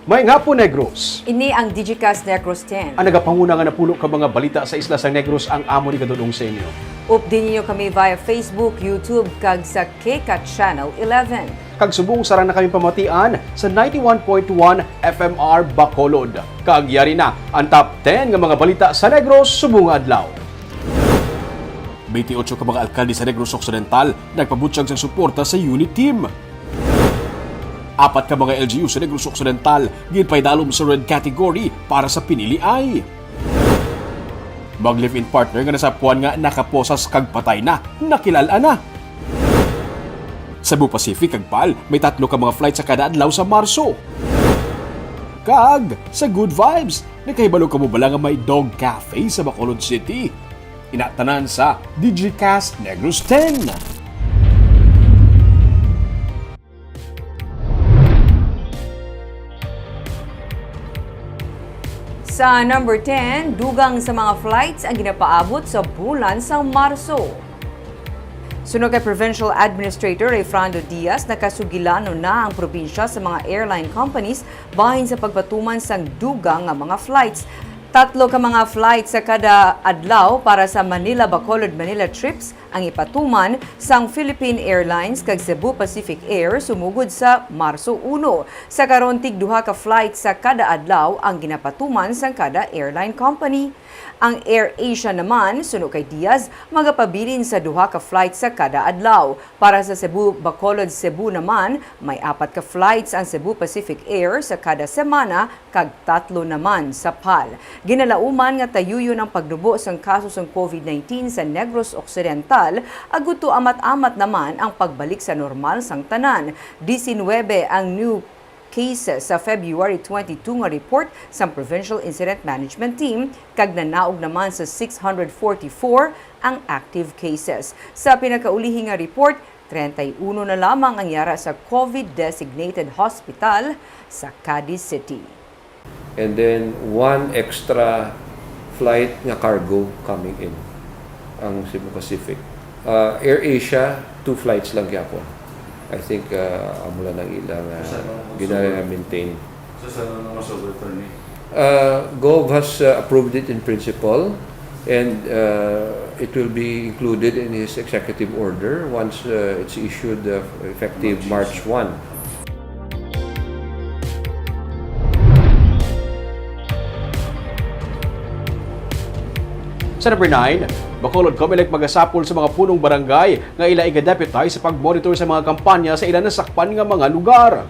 May nga po, Negros. Ini ang Digicast Negros 10. Ang nagapanguna nga napulo ka mga balita sa isla sa Negros ang amo ni kadulong sa inyo. Update niyo kami via Facebook, YouTube, kag sa KCAT Channel 11. Kag subong sarang na kami pamatian sa 91.1 FMR Bacolod. Kag yari na ang top 10 nga mga balita sa Negros subong adlaw. 28 ka mga alkalde sa Negros Occidental nagpabutyag sa suporta sa unit team. 4 ka mga LGU sa Negros Occidental ginpaydalom sa red category para sa pinili ay mag-live-in partner nga nasapuan nga nakaposas kag patay na, nakilala na. Cebu Pacific kag PAL may 3 ka mga flight sa kada adlaw sa Marso. Kag sa Good Vibes, nakahibalo ka mo bala nga may dog cafe sa Bacolod City. Inatanan sa Digicast Negros 10. Sa number 10, dugang sa mga flights ang ginapaabot sa bulan sa Marso. Sunog kay Provincial Administrator Efrando Diaz, nakasugilano na ang probinsya sa mga airline companies bahin sa pagpatuman sang dugang nga mga flights. 3 ka mga flights sa kada adlaw para sa Manila-Bacolod-Manila trips ang ipatuman sang Philippine Airlines kag Cebu Pacific Air sumugod sa Marso 1. Sa karon tig 2 ka flights sa kada adlaw ang ginapatuman sang kada airline company. Ang AirAsia naman, suno kay Diaz, magapabilin sa 2 ka flights sa kada adlaw. Para sa Cebu Bacolod Cebu naman, may 4 ka flights ang Cebu Pacific Air sa kada semana kag 3 naman sa PAL. Ginalauman nga tayuyon ang pagdubo sang kaso sang COVID-19 sa Negros Occidental, aguto amat-amat naman ang pagbalik sa normal sang tanan. 19 ang new cases sa February 22 nga report sa Provincial Incident Management Team, kag nanaog naman sa 644 ang active cases. Sa pinakaulihing nga report, 31 na lamang ang yara sa COVID-designated hospital sa Cadiz City. And then 1 extra flight nga cargo coming in ang Cebu Pacific. AirAsia, 2 flights lang gyapon. I think amula ng ilang gina-maintain. So sa naman attorney? Gov has approved it in principle, and it will be included in his executive order once it's issued effective March 1. Sa number 9, Bacolod Comelec magasapol sa mga punong barangay nga ila iga-deputize sa pag-monitor sa mga kampanya sa ilan nasakpan nga mga lugar.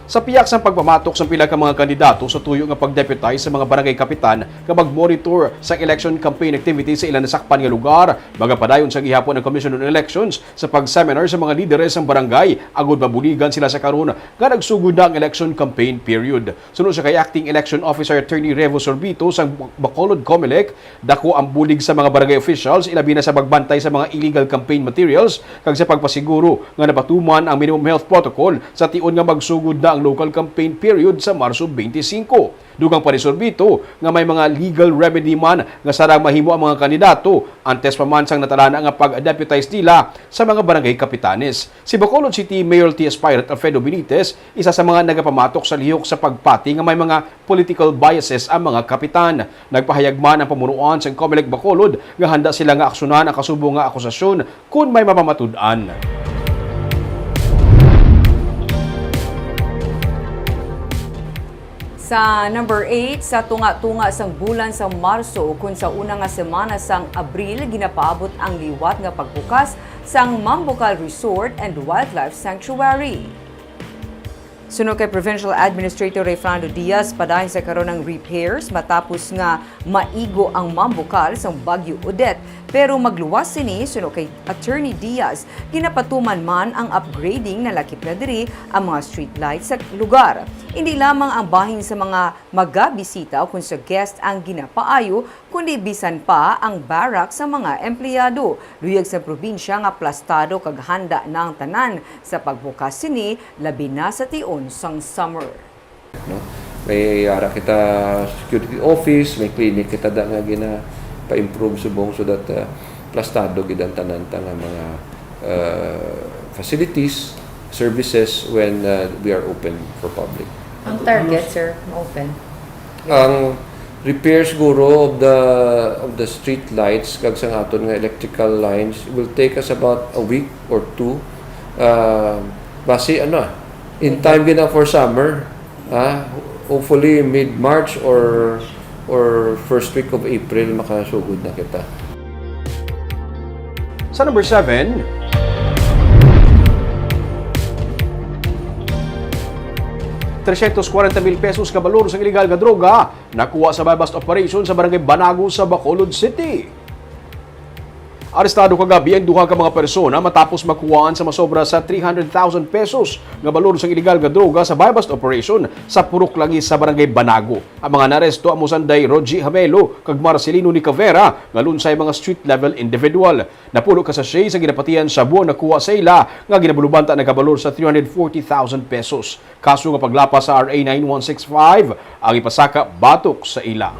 Sa piyak sang pagpamatok sa pila ka mga kandidato sa tuyo nga pag-deputize sa mga barangay kapitan nga mag-monitor sa election campaign activities sa ilan nasakpan nga lugar, magapadayon sa gihapon ng Commission on Elections sa pag-seminar sa mga lideres ng barangay agud mabuligan sila sa karon nga nagsugod na ang election campaign period. Sunod sa kay Acting Election Officer Attorney Revo Sorbito sa Bacolod Comelec, dako ang bulig sa mga barangay officials ilabi na sa pagbantay sa mga illegal campaign materials kag sa pagpasiguro nga napatuman ang minimum health protocol sa tion nga magsugod na ang local campaign period sa Marso 25. Dugang pa ni Sorbito nga may mga legal remedy man nga sarang mahimo ang mga kandidato antes pa man sang natalana nga pag-deputize nila sa mga barangay kapitanes. Si Bacolod City Mayor T. Aspirant Alfredo Benitez, isa sa mga nagapamatok sa lihok sa pagpati nga may mga political biases ang mga kapitan. Nagpahayag man ang pamunuan sa Comelec Bacolod nga handa sila nga aksyonan ang kasubong nga akusasyon kung may mapamatud-an. Sa number 8, sa tunga-tunga sang bulan sa Marso kung sa una nga semana sang Abril ginapaabot ang liwat nga pagbukas sang Mambucal Resort and Wildlife Sanctuary. Sunog kay Provincial Administrator Efrando Diaz, padayon sa karon ng repairs matapos nga maigo ang Mambucal sa Bagyo Odette. Pero magluwas sini, sunog kay Attorney Diaz, ginapatuman man ang upgrading na lakip na diri ang mga street lights sa lugar. Hindi lamang ang bahin sa mga magabisita o kung sa guest ang ginapaayo, kundi bisan pa ang barak sa mga empleyado. Luyag sa probinsya nga plastado kag handa na ang tanan sa pagbukas sini, labi na sa tion sang summer. No? May ara kita security office, may clinic kita da nga gina pa-improve subong so that plastado gid ang tanan nga mga facilities, services when we are open for public. Ang target, sir, open. Ang repair siguro of the street lights kag sa aton nga electrical lines will take us about a week or two. Base in time gina for summer. Hopefully mid-March or first week of April makasugod na kita. Sa number 7, ₱340,000 pesos kabalor sa illegal nga droga nakuha sa bypass operation sa barangay Banago sa Bacolod City. Arestado kagabi ang duha ka mga persona matapos makuhaan sa masobra sa ₱300,000 pesos nga balor sa illegal nga droga sa bypass operation sa Purok Langis sa barangay Banago. Ang mga naresto amo sanday Rogie Hamelo kag Marcelino Nicavera nga lunsay mga street level individual. Napulo ka sa siyay sa ginapatian sa buwan nakuha sa ila nga ginabulubanta nagabalor sa ₱340,000 pesos. Kaso nga paglapas sa RA 9165 ang ipasaka batok sa ila.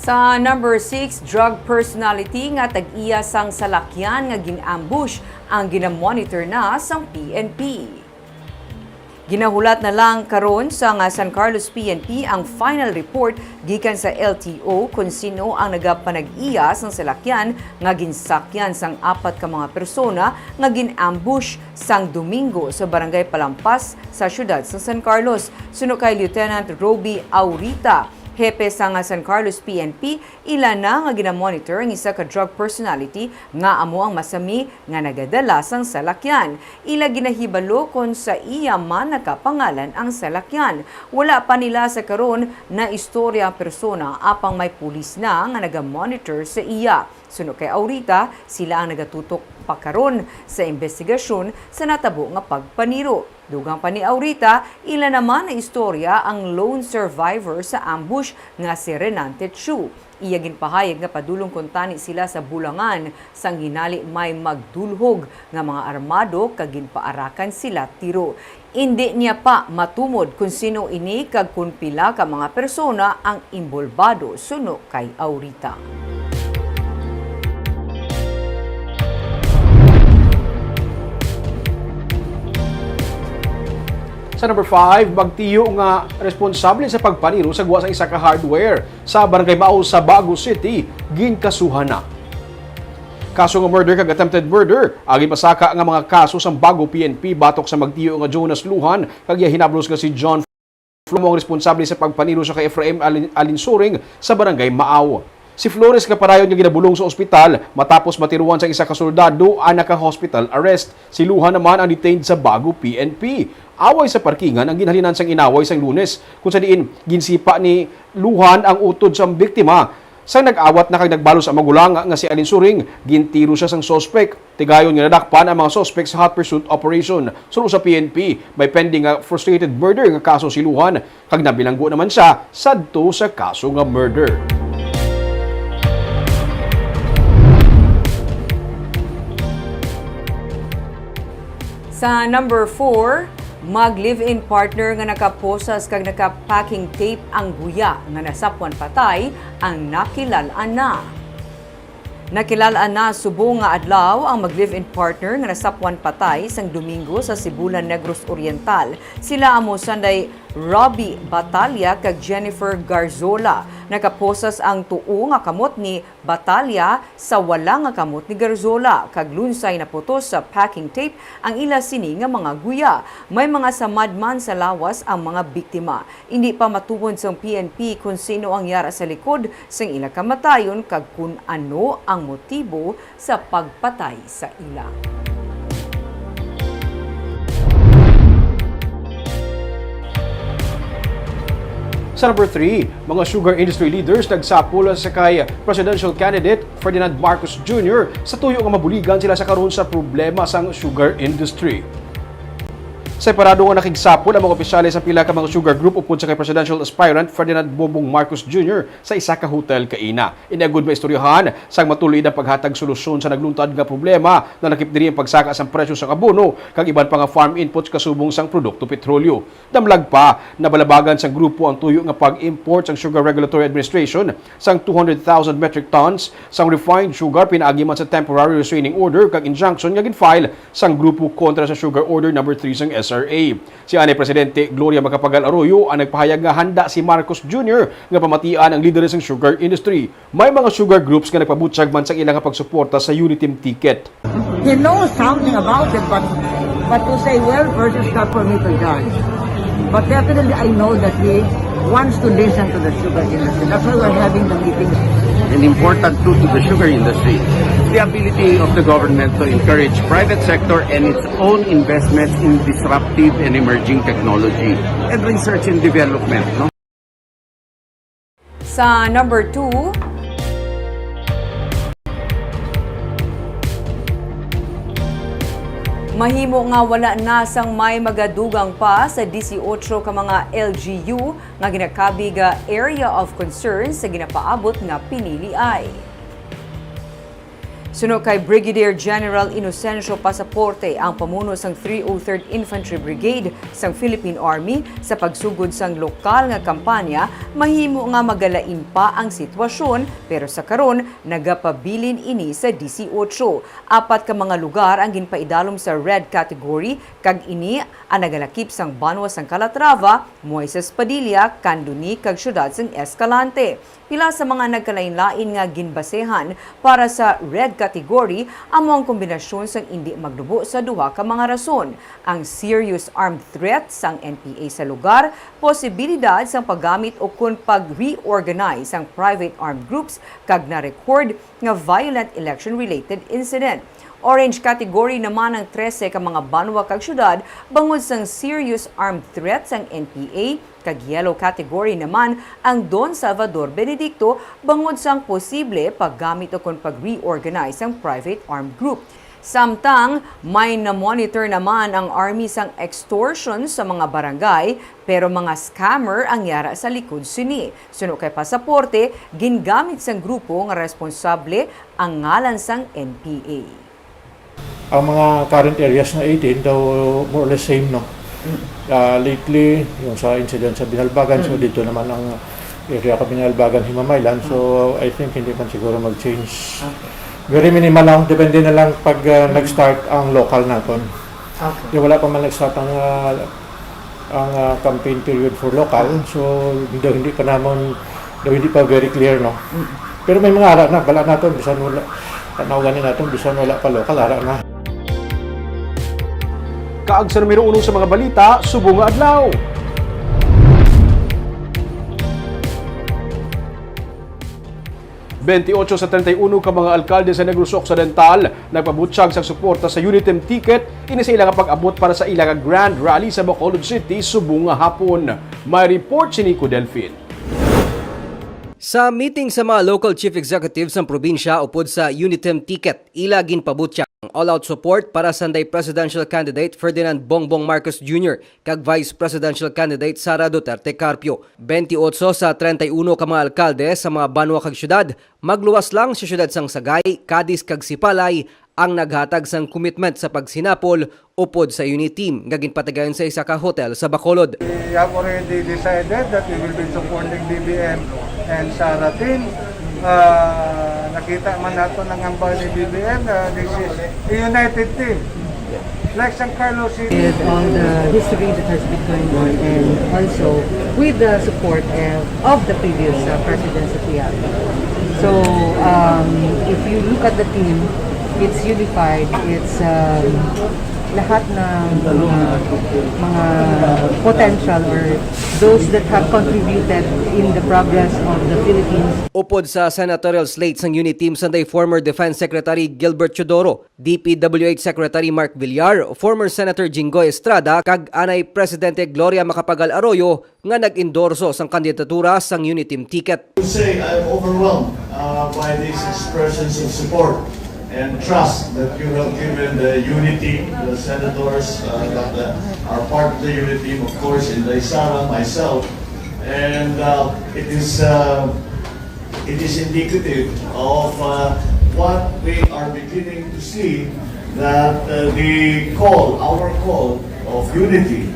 Sa number 6, drug personality nga tag-iya sang salakyan nga gin-ambush ang ginamonitor na sang PNP. Ginahulat na lang karon sa nga San Carlos PNP ang final report gikan sa LTO kung sino ang nagapanag-iya sang salakyan nga ginsakyan sang 4 ka mga persona nga gin-ambush sang Domingo sa Barangay Palampas sa siyudad sa San Carlos. Suno kay Lieutenant Roby Aurita, hepe sa nga San Carlos PNP, ila na nga ginamonitor ang isa ka drug personality nga amo ang masami nga nagadala sang salakyan. Ila ginahibalo kon sa iya man nakapangalan ang salakyan. Wala pa nila sa karon na istorya ang persona apang may pulis na nga nagamonitor sa iya. Suno kay Aurita, sila ang nagatutok pa karon sa investigasyon sa natabo nga pagpaniro. Dugang pa ni Aurita, ila naman na istorya ang lone survivor sa ambush nga si Renante Chu. Iya ginpahayag nga padulong kuntani sila sa Bulangan sang hinali may magdulhog nga mga armado kag ginpaarakan sila tiro. Hindi niya pa matumod kung sino ini kag kun pila ka mga persona ang imbolbado suno kay Aurita. Sa number 5, magtiyo nga responsable sa pagpaniro sa guwa sa isa ka hardware sa Barangay Mao sa Bago City, ginkasuhan na. Kaso nga murder kag attempted murder, agi pasaka nga mga kaso sa Bago PNP batok sa magtiyo nga Jonas Luhan kag hinablos nga si John Flomong responsable sa pagpaniro sa kay Efraim Alinsuring sa Barangay Mao. Si Flores kaparayon nga ginabulong sa ospital matapos matiruan sa isa ka soldado ang naka-hospital arrest. Si Luhan naman ang detained sa Bago PNP. Away sa parkingan ang ginhalinan sang inaway sang Lunes kung sa diin ginsipa ni Luhan ang utod sa biktima. Sang nag-awat na kag nagbalo sa magulang nga si Alinsuring, gintiro siya sang sospek. Tigayon nga nadakpan ang mga sospek sa hot pursuit operation. Suno sa PNP, may pending nga frustrated murder nga kaso si Luhan kag nabilanggo naman siya sadto sa kaso nga murder. Sa number 4, mag-live-in partner nga nakaposas kag naka-packing tape ang guya nga nasapwan patay ang nakilalaan na. Nakilalaan na subong nga adlaw ang mag-live-in partner nga nasapwan patay sang Domingo sa Sibulan Negros Oriental. Sila amo sanday Robbie Batalya kag Jennifer Garzola. Nakaposas ang tuo nga kamot ni Batalya sa wala nga kamot ni Garzola. Kag lunsay na putos sa packing tape ang ila sini nga mga guya. May mga samadman sa lawas ang mga biktima. Hindi pa matubod sa PNP kung sino ang yara sa likod sang ila kamatayon kag kung ano ang motibo sa pagpatay sa ila. Sa number 3, mga sugar industry leaders nagsapul sa kay presidential candidate Ferdinand Marcos Jr. sa tuyo nga mabuligan sila sa karon sa problema sang sugar industry. Separado nga nakigsapol ang mga opisyalis sa pila ka mga sugar group upod sa kay presidential aspirant Ferdinand Bongbong Marcos Jr. sa isa ka hotel kaina. Inagud maistoryahan sang matuloy na paghatag solusyon sa nagluntad nga problema na nakip diri ang pagsaka sang presyo sa abono kag iban pa nga farm inputs kasubong sang produkto petrolyo. Damlag pa nabalabagan sang grupo ang tuyo nga pag-import sang Sugar Regulatory Administration sang 200,000 metric tons sang refined sugar pinaagi man sa temporary restraining order kag injunction nga gin-file sang grupo kontra sa Sugar Order No. 3 sang SRA. Si Ani Presidente Gloria Macapagal Arroyo ang nagpahayag nga handa si Marcos Jr. nga pamatian ang lideres ng sugar industry. May mga sugar groups nga nagpabutyag man sa ilang pagsuporta sa Uniteam ticket. He knows something about it, but to say, well, first it's not for me to judge. But definitely I know that he wants to listen to the sugar industry. That's why we're having the meeting. An important tool to the sugar industry, the ability of the government to encourage private sector and its own investments in disruptive and emerging technology and research and development. No? Sa number 2, mahimo nga wala na sang may magadugang pa sa 18 ka mga LGU nga ginakabiga area of concern sa ginapaabot nga pinili ay. Suno kay Brigadier General Inocencio Pasaporte ang pamuno sang 303rd Infantry Brigade sang Philippine Army sa pagsugod sang lokal nga kampanya, mahimo nga magalain pa ang sitwasyon pero sa karon nagapabilin ini sa 18. Apat ka mga lugar ang ginpaidalom sa red category kag ini ang nagalakip sang Banwa sang Calatrava, Moises Padilla, Canduni kag syudad sang Escalante. Pila sa mga nagkalain-lain nga ginbasehan para sa red category amo ang kombinasyon sang indi magdubo sa duha ka mga rason. Ang serious armed threat sang NPA sa lugar, posibilidad sang paggamit o kun pag-reorganize sang private armed groups kag na-record nga violent election-related incident. Orange category naman ang 13 ka mga banwa kag syudad bangod sang serious armed threat sang NPA, kag yellow category naman ang Don Salvador Benedicto bangod sang posible paggamit o kon pag-reorganize ang private armed group. Samtang may na-monitor naman ang Army sang extortion sa mga barangay pero mga scammer ang yara sa likod sini. Suno kay Pasaporte, gingamit sang grupo nga responsable ang ngalan sang NPA. Ang mga current areas na 18 daw more or less same, no? Lately, yung sa incident sa Binalbagan, so dito naman ang area ka Binalbagan, Himamaylan, so I think hindi man siguro mag-change. Very minimal lang, depende na lang pag nag-start ang local natin. Yung wala pa man nag-start ang campaign period for local, so hindi pa naman, hindi pa very clear, no? Pero may mga ara na, bala natin, bisan wala, tanawagan natin, bisan wala pa local, ara na. Kaag sa numero 1 sa mga balita, subong nga adlaw. Bentiocho sa 31 ka mga alkalde sa Negros Occidental nagpabutyag sa suporta sa Uniteam ticket ini sa ilang pag-abot para sa ilang grand rally sa Bacolod City subong nga hapon. May report si Nico Delfin. Sa meeting sa mga local chief executives ng probinsya upod sa Uniteam ticket, ila ginpabutya ang all-out support para sa Sanday Presidential Candidate Ferdinand Bongbong Marcos Jr. kag Vice Presidential Candidate Sara Duterte Carpio. 28 sa 31 ka mga alkalde sa mga banwa kag syudad, magluwas lang sa syudad sang Sagay, Cadiz kag Sipalay ang naghatag sang commitment sa pagsinapol upod sa Uniteam nga ginpatagayon sa isa ka hotel sa Bacolod. We have already decided that we will be supporting BBM and Sara team. Nakita man nato ng ambal ni BBM na this is a united team. Like San Carlos City. With all the history that has been going on and also with the support of the previous presidents that we have. So if you look at the team, it's unified, it's lahat ng mga potential or those that have contributed in the progress of the Philippines. Upod sa senatorial slate sang Uniteam Sanday former Defense Secretary Gilbert Chodoro, DPWH Secretary Mark Villar, former Senator Jinggoy Estrada kag anay Presidente Gloria Macapagal Arroyo nga nag-endorso sang kandidatura sang Uniteam ticket. I would say I'm overwhelmed by these expressions of support and trust that you have given the unity, the senators that are part of the unity team, of course, in Daisara, myself, and it is indicative of what we are beginning to see, that our call of unity,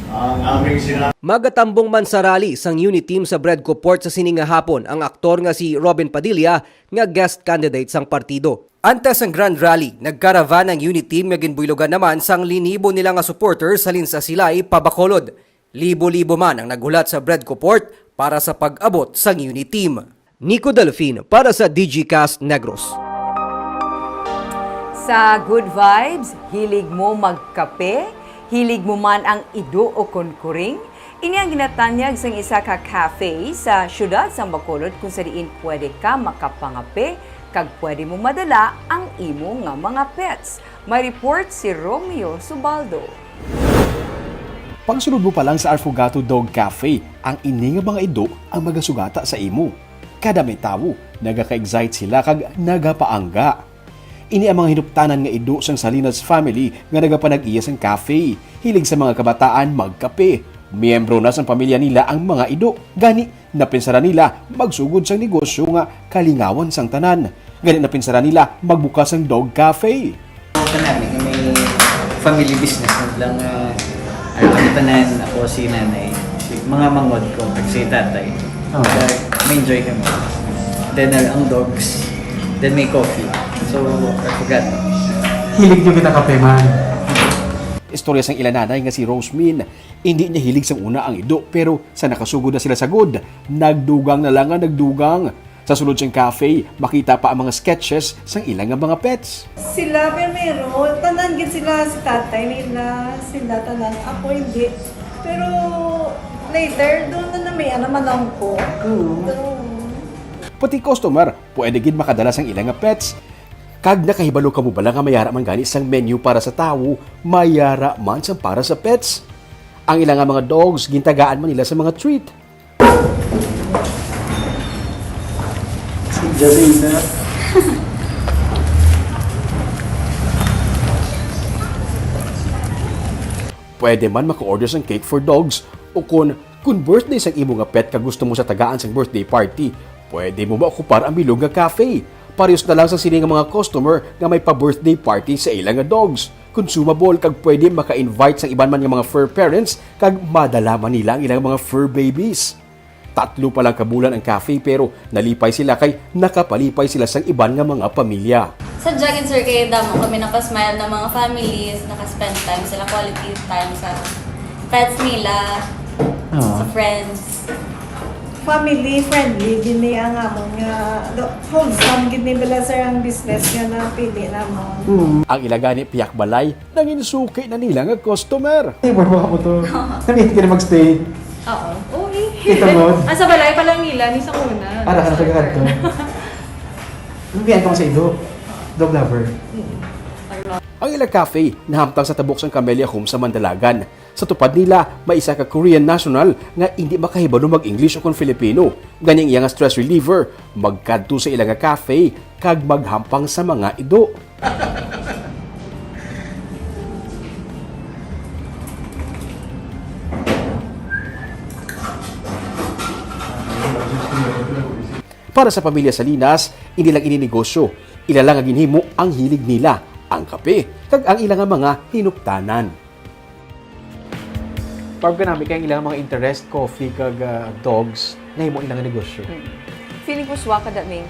ang aming sinabi. Magatambong man sa rally sang unit team sa Bredco Port sa sininga hapon ang aktor nga si Robin Padilla nga guest candidate sang partido. Antes ang Grand Rally, nagkaravan ang unit team nga ginbuylogan naman sang linibo nila nga supporters halin sa Silay, Pabacolod. Libo-libo man ang nagulat sa Bredco Port para sa pag-abot sang unit team. Nico Delfin para sa DigiCast Negros. Sa good vibes, hilig mo magkape, hilig mo man ang ido o konkuring, ini ang ginatanyag sang isa ka cafe sa syudad sa Bacolod kung sa diin pwede ka makapangape kag pwede mo madala ang imo nga mga pets. May report si Romeo Subaldo. Pagsunod mo pa lang sa Arfogato Dog Cafe, ang ini nga mga ido ang magasugata sa imo. Kada may tawo, nagaka-excite sila kag nagapaangga. Ini ang mga hinuptanan nga ido sang Salinas family nga nagapanag-iya sang cafe. Hilig sa mga kabataan magkape. Miyembro na sang pamilya nila ang mga ido. Gani, napinsara nila magsugod sang negosyo nga kalingawan sang tanan. Gani napinsara nila magbukas sang dog cafe. Namin, may family business lang kami tanan, ako si nanay, mga mangod ko, si tatay. May enjoy kami. Then ang dogs, then may coffee. So, I forgot. Hilig nyo kita kape, man. Istorya sang ilananay nga si Rosemin. Hindi niya hilig sang una ang ido pero sa nakasugod na sila sa good, nagdugang na lang ang nagdugang. Sa sulod siyang cafe, makita pa ang mga sketches sang ilang nga mga pets. Sila, pero tanan gid sila si tatay nila, sila tanan. Ako hindi. Pero later, doon na may naman lang ko. Pati customer, pwede gid makadala sang ilang nga pets. Kag nakahibalo ka mo bala nga mayara man gani sang menu para sa tawo, mayara man sang para sa pets. Ang ilang nga mga dogs, gintagaan man nila sa mga treat. Pwede man maka-order sang cake for dogs o kung birthday sang imo nga pet ka gusto mo sa tagaan sang birthday party, pwede mo maokupar ang bilog nga cafe. Parehas na lang sa sini nga mga customer nga may pa-birthday party sa ilang nga dogs. Consumable kag pwede maka-invite sang iban man nga mga fur parents kag madala man nila ang ilang mga fur babies. 3 pa lang kabulan ang cafe pero nalipay sila kay nakapalipay sila sang iban nga mga pamilya. Sa Dragon Sir kay damo kami nakasmile ng mga families, nakaspend time sila, quality time sa pets nila, sa friends. Family friendly gini ang amon nga wholesome gini bala sir ang business nga napili namon. Ang ilagani piyak balay, nanginsuki na nila nga customer. Ay, barba mo to. Namit ka na magstay. Oo. Okay. Kita mo? Sa balay pa lang nila, ni sa una. Para ka na tagahan to. Lumihan ka mo sa ido. Dog lover. Ang ilang cafe nahamtang sa tabok sang Camellia Home sa Mandalagan. Sa tupad nila, may isa ka Korean national nga hindi makahibalo mag-English o kung Filipino. Ganyang iya nga stress reliever, magkadto sa ilang nga cafe, kag maghampang sa mga ido. Para sa pamilya Salinas, hindi lang ininegosyo, ilalang ang ginhimo ang hilig nila, ang kape, kag ang ilang mga hinuptanan. Parang ka namin kaya ilang mga interest, coffee, kag dogs, na mo ilang negosyo. Feeling ko swaka da Ming.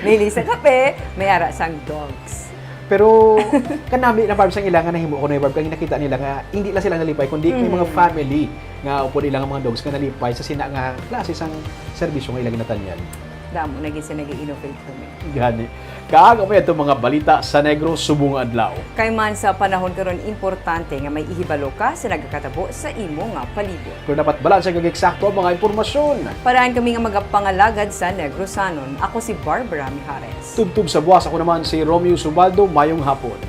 May lisa kape, may ara sang dogs. Pero kanami na parang sang ilangan na himo ko na yung kang nakita nila nga hindi lang sila nalipay kundi may mga family nga upo nila nga mga dogs nga nalipay sa sina nga klase sang serbisyo nga ilang natanyan. Damo naging sa nag-innovate kami. Gani. Kaaga pa itong mga balita sa Negros subong adlaw. Kay man sa panahon karon importante nga may ihibalo ka sa nagakatabo sa imo nga palibot. Kung dapat balansa kag eksakto ang mga impormasyon. Paraan kami nga magapangalagad sa Negrosanon. Ako si Barbara Mijares. Tubtub sa buwas ako naman si Romeo Subaldo, mayong hapon.